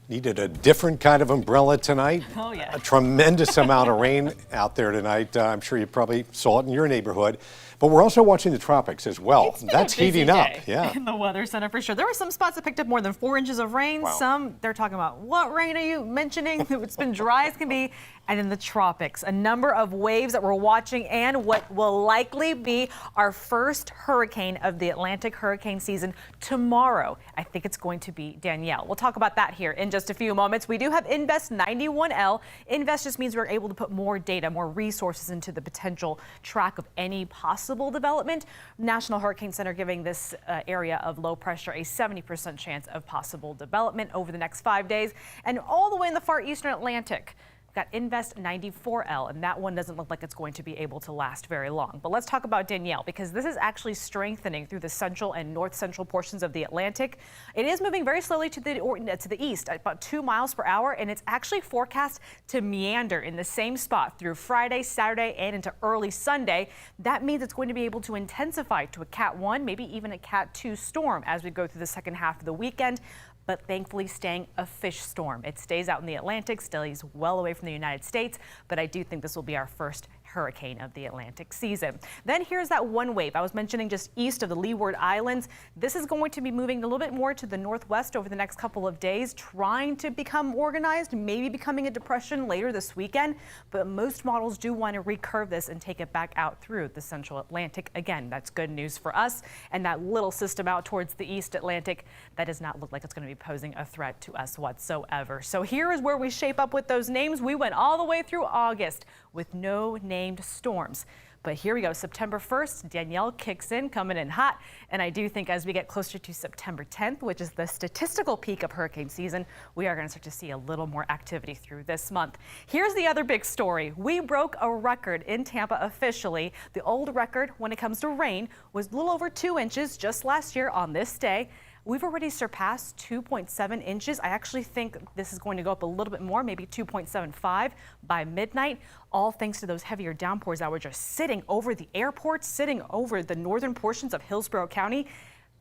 Needed a different kind of umbrella tonight. Oh, yeah. A tremendous amount of rain out there tonight. I'm sure you probably saw it in your neighborhood. But we're also watching the tropics as well. It's been That's a busy heating up. day Yeah. in the Weather Center for sure. There were some spots that picked up more than 4 inches of rain. Wow. Some, they're talking about, what rain are you mentioning? It's been dry as can be. And in the tropics, a number of waves that we're watching and what will likely be our first hurricane of the Atlantic hurricane season tomorrow. I think it's going to be Danielle. We'll talk about that here in just a few moments. We do have Invest 91L. Invest just means we're able to put more data, more resources into the potential track of any possible development. National Hurricane Center giving this area of low pressure a 70% chance of possible development over the next 5 days. And all the way in the far eastern Atlantic, got Invest 94L, and that one doesn't look like it's going to be able to last very long. But let's talk about Danielle, because this is actually strengthening through the central and north central portions of the Atlantic. It is moving very slowly to the east at about 2 miles per hour, and it's actually forecast to meander in the same spot through Friday, Saturday, and into early Sunday. That means it's going to be able to intensify to a Cat 1, maybe even a Cat 2 storm as we go through the second half of the weekend, but thankfully staying a fish storm. It stays out in the Atlantic, stays well away from the United States, but I do think this will be our first hurricane of the Atlantic season. Then here's that one wave I was mentioning just east of the Leeward Islands. This is going to be moving a little bit more to the northwest over the next couple of days, trying to become organized, maybe becoming a depression later this weekend. But most models do want to recurve this and take it back out through the central Atlantic. Again, that's good news for us. And that little system out towards the East Atlantic, that does not look like it's going to be posing a threat to us whatsoever. So here is where we shape up with those names. We went all the way through August with no named storms. But here we go, September 1st, Danielle kicks in, coming in hot. And I do think as we get closer to September 10th, which is the statistical peak of hurricane season, we are going to start to see a little more activity through this month. Here's the other big story. We broke a record in Tampa officially. The old record when it comes to rain was a little over 2 inches just last year on this day. We've already surpassed 2.7 inches. I actually think this is going to go up a little bit more, maybe 2.75 by midnight, all thanks to those heavier downpours that were just sitting over the airport, sitting over the northern portions of Hillsborough County.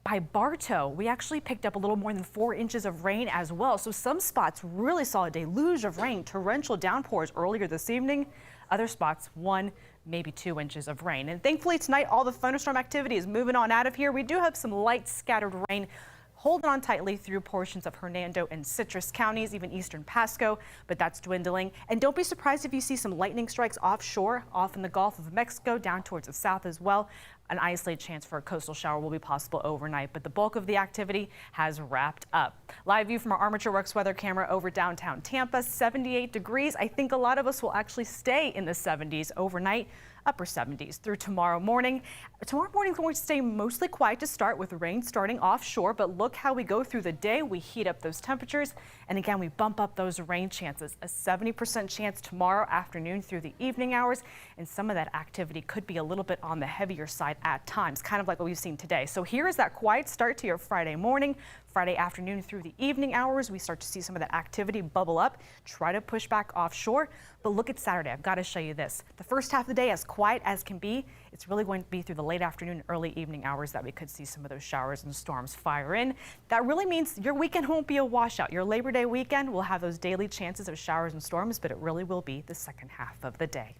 By Bartow, we actually picked up a little more than 4 inches of rain as well. So some spots really saw a deluge of rain, torrential downpours earlier this evening. Other spots, 1, maybe 2 inches of rain. And thankfully tonight, all the thunderstorm activity is moving on out of here. We do have some light scattered rain holding on tightly through portions of Hernando and Citrus counties, even eastern Pasco, but that's dwindling. And don't be surprised if you see some lightning strikes offshore, off in the Gulf of Mexico, down towards the south as well. An isolated chance for a coastal shower will be possible overnight, but the bulk of the activity has wrapped up. Live view from our Armature Works weather camera over downtown Tampa, 78 degrees. I think a lot of us will actually stay in the 70s overnight, upper 70s through tomorrow morning. Tomorrow morning is going to stay mostly quiet to start with rain starting offshore, but look how we go through the day. We heat up those temperatures, and again, we bump up those rain chances. A 70% chance tomorrow afternoon through the evening hours, and some of that activity could be a little bit on the heavier side at times, kind of like what we've seen today. So here is that quiet start to your Friday morning. Friday afternoon through the evening hours, we start to see some of that activity bubble up, try to push back offshore. But look at Saturday. I've got to show you this. The first half of the day, as quiet as can be, it's really going to be through the late afternoon, early evening hours that we could see some of those showers and storms fire in. That really means your weekend won't be a washout. Your Labor Day weekend will have those daily chances of showers and storms, but it really will be the second half of the day.